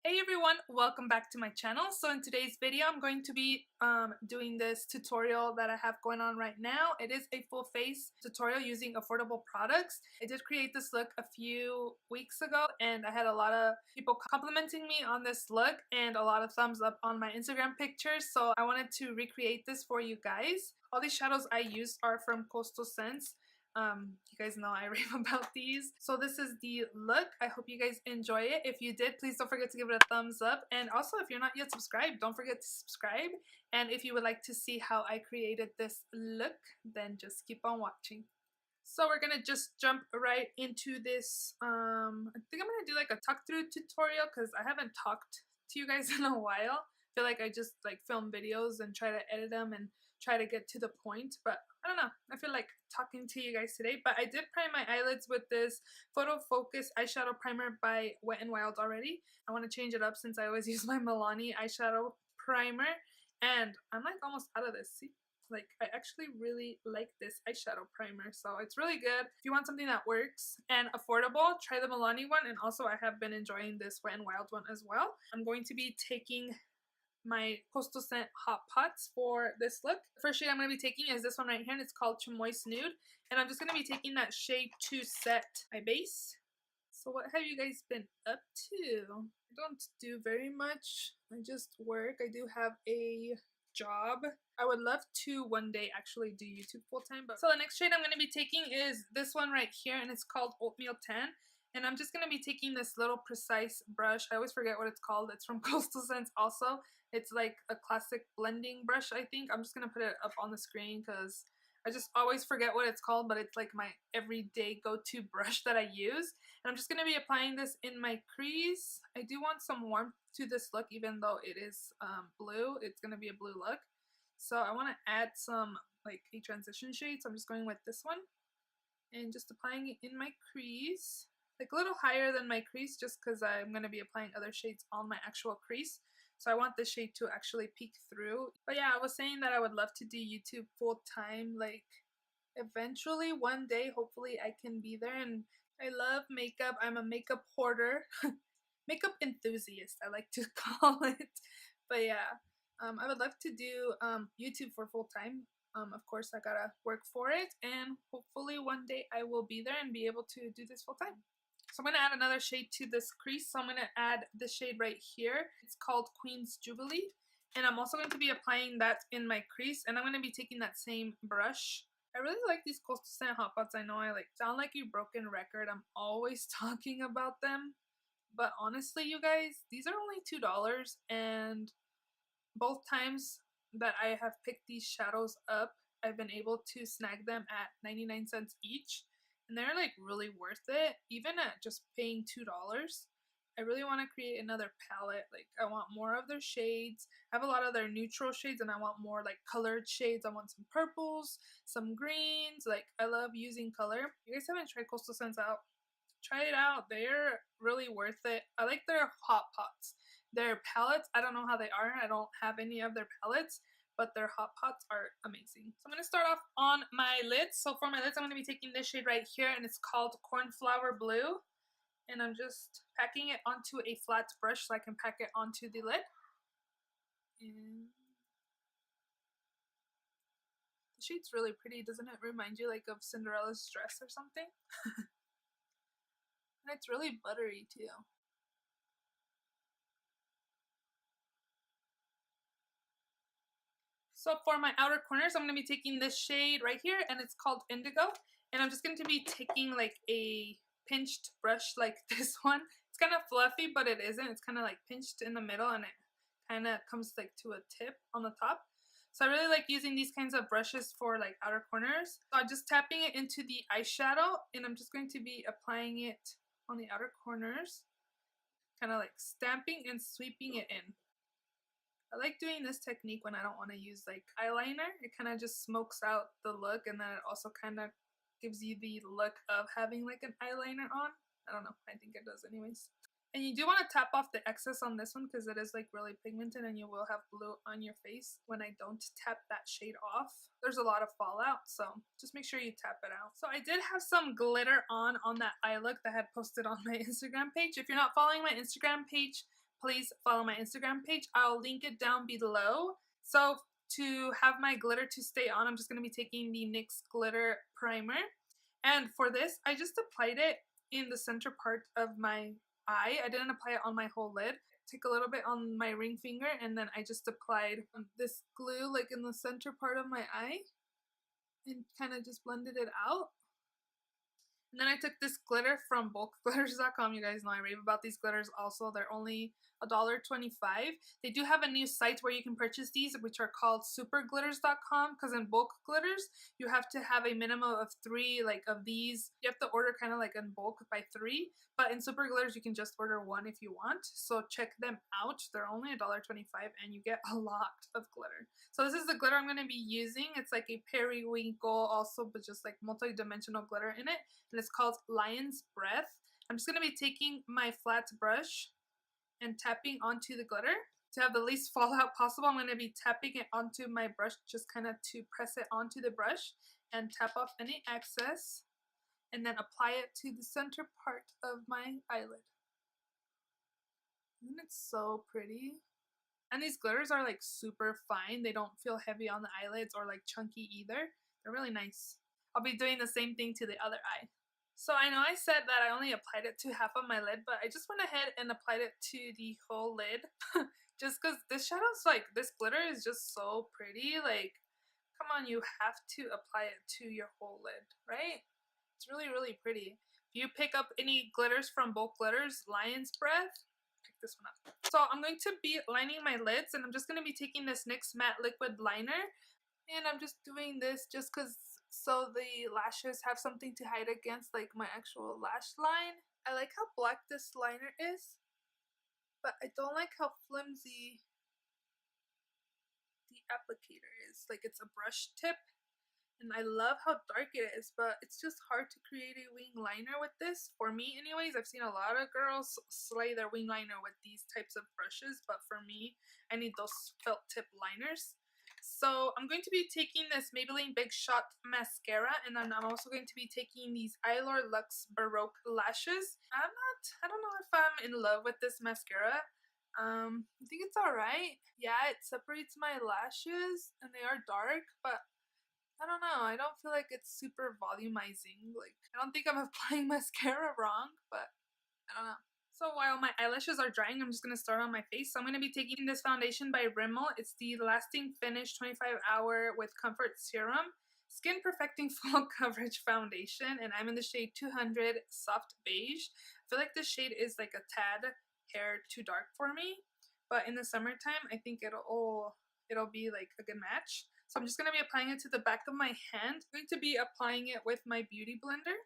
Hey everyone, welcome back to my channel. So in today's video I'm going to be doing this tutorial that I have going on right now. It is a full face tutorial using affordable products. I did create this look a few weeks ago and I had a lot of people complimenting me on this look and a lot of thumbs up on my Instagram pictures, so I wanted to recreate this for you guys. All these shadows I used are from Coastal Scents. You guys know I rave about these. So this is the look. I hope you guys enjoy it. If you did, please don't forget to give it a thumbs up. And also, if you're not yet subscribed, don't forget to subscribe. And if you would like to see how I created this look, then just keep on watching. So we're gonna just jump right into this. I think I'm gonna do like a talk through tutorial because I haven't talked to you guys in a while. I feel like I just like film videos and try to edit them and try to get to the point, but I don't know, I feel like talking to you guys today. But I did prime my eyelids with this Photofocus eyeshadow primer by Wet n Wild already. I want to change it up since I always use my Milani eyeshadow primer, and I'm like almost out of this. See, like I actually really like this eyeshadow primer, so it's really good. If you want something that works and affordable, try the Milani one, and also I have been enjoying this Wet n Wild one as well. I'm going to be taking my Coastal Scent Hot Pots for this look. The first shade I'm going to be taking is this one right here, and it's called Chamois Nude, and I'm just going to be taking that shade to set my base. So what have you guys been up to? I don't do very much. I just work. I do have a job. I would love to one day actually do YouTube full-time. But so the next shade I'm going to be taking is this one right here, and it's called Oatmeal Tan. And I'm just going to be taking this little precise brush. I always forget what it's called. It's from Coastal Scents also. It's like a classic blending brush, I think. I'm just going to put it up on the screen because I just always forget what it's called, but it's like my everyday go-to brush that I use. And I'm just going to be applying this in my crease. I do want some warmth to this look, even though it is blue. It's going to be a blue look. So I want to add some like a transition shade. So I'm just going with this one and just applying it in my crease. Like a little higher than my crease, just because I'm going to be applying other shades on my actual crease. So I want this shade to actually peek through. But yeah, I was saying that I would love to do YouTube full time. Like eventually one day, hopefully I can be there. And I love makeup. I'm a makeup hoarder. Makeup enthusiast, I like to call it. But yeah, I would love to do YouTube for full time. Of course, I gotta work for it. And hopefully one day I will be there and be able to do this full time. So I'm going to add another shade to this crease. So I'm going to add this shade right here. It's called Queen's Jubilee. And I'm also going to be applying that in my crease. And I'm going to be taking that same brush. I really like these Coastal Scent Hot Pots. I know I like sound like a broken record. I'm always talking about them. But honestly, you guys, these are only $2. And both times that I have picked these shadows up, I've been able to snag them at 99 cents each. And they're like really worth it, even at just paying $2. I really want to create another palette. Like I want more of their shades. I have a lot of their neutral shades and I want more like colored shades. I want some purples, some greens. Like I love using color. If you guys haven't tried Coastal Scents out, try it out. They're really worth it. I like their hot pots. Their palettes, I don't know how they are. I don't have any of their palettes, but their hot pots are amazing. So I'm going to start off on my lids. So for my lids, I'm going to be taking this shade right here, and it's called Cornflower Blue. And I'm just packing it onto a flat brush so I can pack it onto the lid. And the shade's really pretty. Doesn't it remind you like of Cinderella's dress or something? And it's really buttery too. So for my outer corners, I'm going to be taking this shade right here, and it's called Indigo. And I'm just going to be taking like a pinched brush like this one. It's kind of fluffy, but it isn't. It's kind of like pinched in the middle, and it kind of comes like to a tip on the top. So I really like using these kinds of brushes for like outer corners. So I'm just tapping it into the eyeshadow, and I'm just going to be applying it on the outer corners. Kind of like stamping and sweeping it in. I like doing this technique when I don't want to use like eyeliner. It kind of just smokes out the look, and then it also kind of gives you the look of having like an eyeliner on. I don't know, I think it does anyways. And you do want to tap off the excess on this one because it is like really pigmented and you will have blue on your face when I don't tap that shade off. There's a lot of fallout, so just make sure you tap it out. So I did have some glitter on that eye look that I had posted on my Instagram page. If you're not following my Instagram page, please follow my Instagram page. I'll link it down below. So to have my glitter to stay on, I'm just going to be taking the NYX Glitter Primer. And for this, I just applied it in the center part of my eye. I didn't apply it on my whole lid. Take a little bit on my ring finger, and then I just applied this glue like in the center part of my eye and kind of just blended it out. And then I took this glitter from bulkglitters.com. You guys know I rave about these glitters also. They're only $1.25. They do have a new site where you can purchase these, which are called superglitters.com, because in bulk glitters, you have to have a minimum of 3 like of these. You have to order kind of like in bulk by 3, but in super glitters, you can just order 1 if you want. So check them out. They're only $1.25 and you get a lot of glitter. So this is the glitter I'm going to be using. It's like a periwinkle also, but just like multi-dimensional glitter in it. And it's called Lion's Breath. I'm just going to be taking my flat brush and tapping onto the glitter. To have the least fallout possible, I'm going to be tapping it onto my brush, just kind of to press it onto the brush and tap off any excess, and then apply it to the center part of my eyelid. Isn't it so pretty? And these glitters are like super fine. They don't feel heavy on the eyelids or like chunky either. They're really nice. I'll be doing the same thing to the other eye. So I know I said that I only applied it to half of my lid, but I just went ahead and applied it to the whole lid. Just because this shadow's like, this glitter is just so pretty. Like, come on, you have to apply it to your whole lid, right? It's really, really pretty. If you pick up any glitters from Bulk Glitters, Lion's Breath, pick this one up. So I'm going to be lining my lids, and I'm just going to be taking this NYX Matte Liquid Liner. And I'm just doing this just because so the lashes have something to hide against, like my actual lash line. I like how black this liner is, but I don't like how flimsy the applicator is. Like, it's a brush tip, and I love how dark it is, but it's just hard to create a wing liner with this. For me anyways, I've seen a lot of girls slay their wing liner with these types of brushes, but for me, I need those felt tip liners. So I'm going to be taking this Maybelline Big Shot mascara, and then I'm also going to be taking these Eylure Luxe Baroque lashes. I don't know if I'm in love with this mascara. I think it's alright. Yeah, it separates my lashes and they are dark, but I don't know. I don't feel like it's super volumizing. Like, I don't think I'm applying mascara wrong, but I don't know. So while my eyelashes are drying, I'm just going to start on my face. So I'm going to be taking this foundation by Rimmel. It's the Lasting Finish 25-Hour with Comfort Serum Skin Perfecting Full Coverage Foundation. And I'm in the shade 200 Soft Beige. I feel like this shade is like a tad hair too dark for me. But in the summertime, I think it'll be like a good match. So I'm just going to be applying it to the back of my hand. I'm going to be applying it with my Beauty Blender.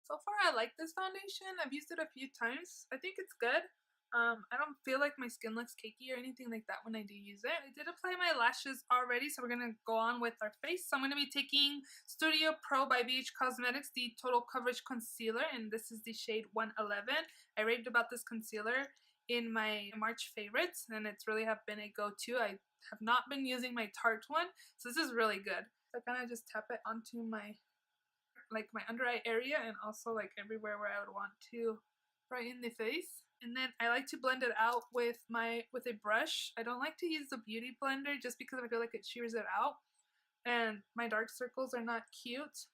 So far, I like this foundation. I've used it a few times. I think it's good. I don't feel like my skin looks cakey or anything like that when I do use it. I did apply my lashes already, so we're going to go on with our face. So I'm going to be taking Studio Pro by BH Cosmetics, the Total Coverage Concealer, and this is the shade 111. I raved about this concealer in my March favorites, and it's really have been a go-to. I have not been using my Tarte one, so this is really good. So I kind of just tap it onto my under eye area, and also like everywhere where I would want to brighten the face. And then I like to blend it out with a brush. I don't like to use the beauty blender just because I feel like it shears it out, and my dark circles are not cute.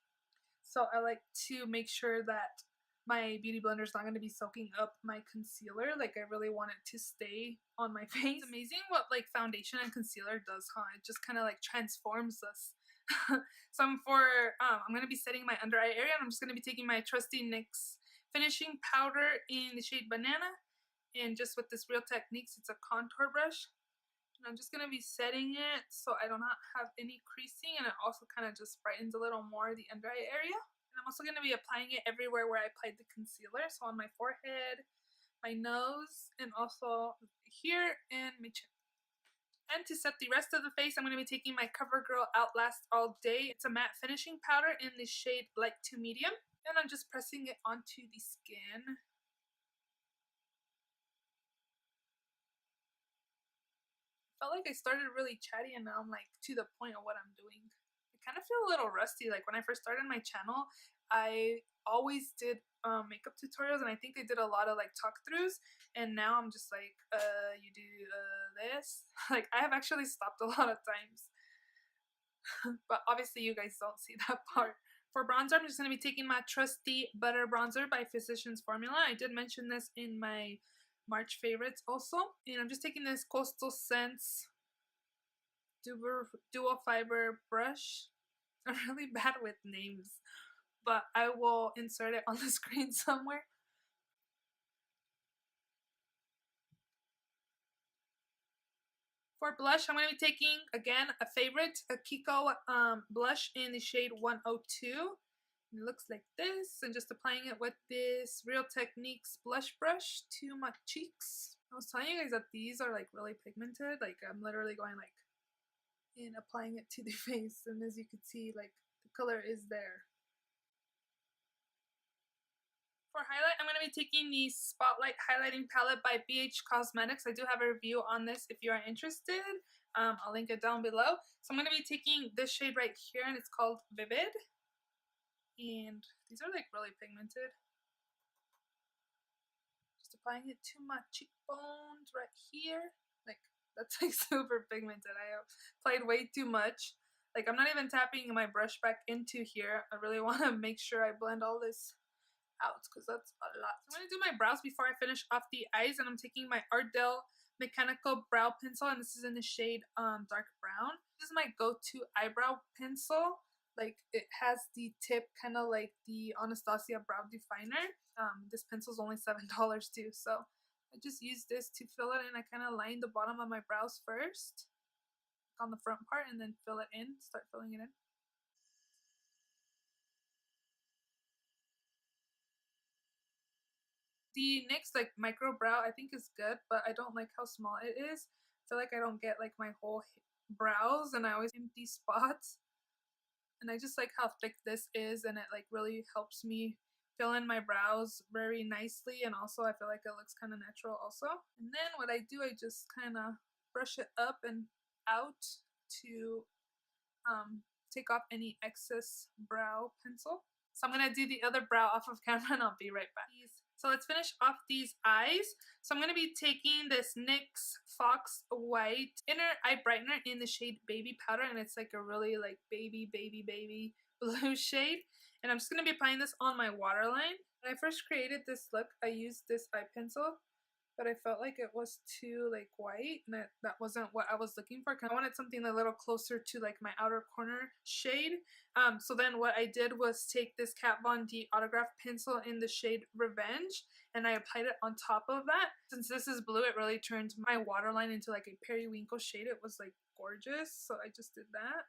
So I like to make sure that my beauty blender is not going to be soaking up my concealer. Like, I really want it to stay on my face. It's amazing what like foundation and concealer does, huh? It just kind of like transforms us. So I'm going to be setting my under eye area, and I'm just going to be taking my trusty NYX Finishing Powder in the shade Banana, and just with this Real Techniques, it's a contour brush. And I'm just going to be setting it so I do not have any creasing, and it also kind of just brightens a little more the under eye area. And I'm also going to be applying it everywhere where I applied the concealer, so on my forehead, my nose, and also here and my chin. And to set the rest of the face, I'm going to be taking my Covergirl Outlast All Day. It's a matte finishing powder in the shade light to medium. And I'm just pressing it onto the skin. Felt like I started really chatty, and now I'm like to the point of what I'm doing. I kind of feel a little rusty. Like when I first started my channel, I always did makeup tutorials, and I think they did a lot of like talk throughs, and now I'm just like, you do this. Like I have actually stopped a lot of times. But obviously you guys don't see that part. For bronzer, I'm just going to be taking my trusty Butter Bronzer by Physicians Formula. I did mention this in my March favorites also. And I'm just taking this Coastal Scents Dual Fiber brush. I'm really bad with names, but I will insert it on the screen somewhere. For blush, I'm going to be taking, again, a favorite, a Kiko blush in the shade 102. It looks like this, and just applying it with this Real Techniques blush brush to my cheeks. I was telling you guys that these are like really pigmented. Like I'm literally going like and applying it to the face, and as you can see, like the color is there. For highlight, I'm going to be taking the Spotlight Highlighting Palette by BH Cosmetics. I do have a review on this if you are interested. I'll link it down below. So I'm going to be taking this shade right here, and it's called Vivid. And these are like really pigmented. Just applying it to my cheekbones right here. Like that's like super pigmented. I applied way too much. Like I'm not even tapping my brush back into here. I really want to make sure I blend all this out because that's a lot. So I'm going to do my brows before I finish off the eyes, and I'm taking my Ardell Mechanical Brow Pencil, and this is in the shade dark brown. This is my go-to eyebrow pencil. Like it has the tip kind of like the Anastasia Brow Definer. This pencil is only $7 too, so I just use this to fill it in. I kind of line the bottom of my brows first on the front part, and then fill it in, start filling it in. The NYX like micro brow I think is good, but I don't like how small it is. I feel like I don't get like my whole brows, and I always empty spots. And I just like how thick this is, and it like really helps me fill in my brows very nicely, and also I feel like it looks kind of natural also. And then what I do, I just kind of brush it up and out to take off any excess brow pencil. So I'm going to do the other brow off of camera, and I'll be right back. So let's finish off these eyes. So I'm going to be taking this NYX Fox White Inner Eye Brightener in the shade Baby Powder, and it's like a really like baby blue shade. And I'm just going to be applying this on my waterline. When I first created this look, I used this eye pencil, but I felt like it was too like white, and that wasn't what I was looking for. I wanted something a little closer to like my outer corner shade. So then what I did was take this Kat Von D autograph pencil in the shade Rhi-venge, and I applied it on top of that. Since this is blue, it really turned my waterline into like a periwinkle shade. It was like gorgeous, so I just did that.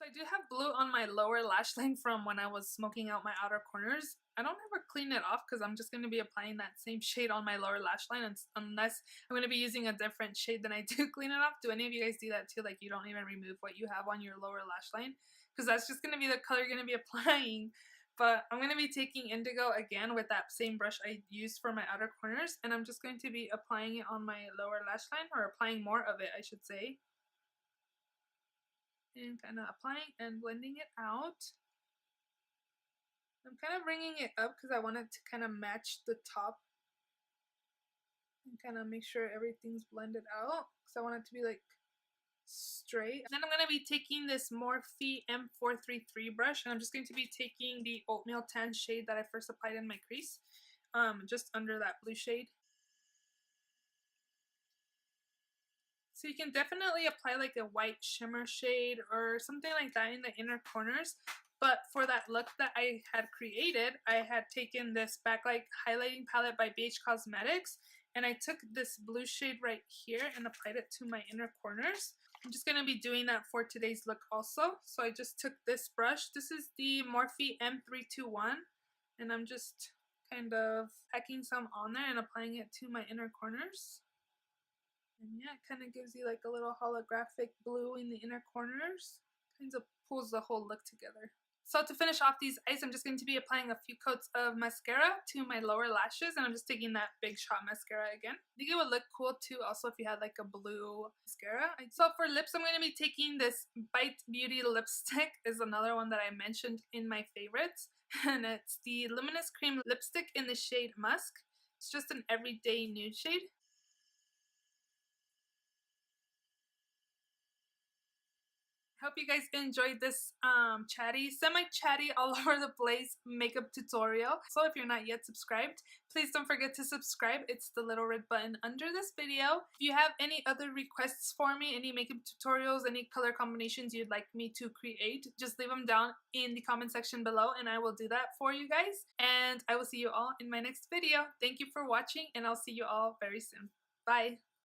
So I do have blue on my lower lash line from when I was smoking out my outer corners. I don't ever clean it off because I'm just going to be applying that same shade on my lower lash line unless I'm going to be using a different shade than I do clean it off. Do any of you guys do that too? Like you don't even remove what you have on your lower lash line? Because that's just going to be the color you're going to be applying. But I'm going to be taking indigo again with that same brush I used for my outer corners. And I'm just going to be applying it on my lower lash line, or applying more of it I should say. And kind of applying and blending it out. I'm kind of bringing it up because I want it to kind of match the top and kind of make sure everything's blended out, because I want it to be like straight. Then I'm going to be taking this Morphe M433 brush, and I'm just going to be taking the Oatmeal Tan shade that I first applied in my crease, just under that blue shade. So you can definitely apply like a white shimmer shade or something like that in the inner corners. But for that look that I had created, I had taken this Backlight Highlighting Palette by BH Cosmetics, and I took this blue shade right here and applied it to my inner corners. I'm just going to be doing that for today's look also. So I just took this brush. This is the Morphe M321, and I'm just kind of packing some on there and applying it to my inner corners. And yeah, it kind of gives you like a little holographic blue in the inner corners. Kind of pulls the whole look together. So to finish off these eyes, I'm just going to be applying a few coats of mascara to my lower lashes, and I'm just taking that Big Shot mascara again. I think it would look cool too also if you had like a blue mascara. So for lips, I'm going to be taking this Bite Beauty lipstick, is another one that I mentioned in my favorites, and it's the Luminous Cream lipstick in the shade Musk. It's just an everyday nude shade. Hope you guys enjoyed this semi-chatty all over the place makeup tutorial. So if you're not yet subscribed, please don't forget to subscribe. It's the little red button under this video. If you have any other requests for me, any makeup tutorials, any color combinations you'd like me to create, just leave them down in the comment section below and I will do that for you guys. And I will see you all in my next video. Thank you for watching and I'll see you all very soon. Bye!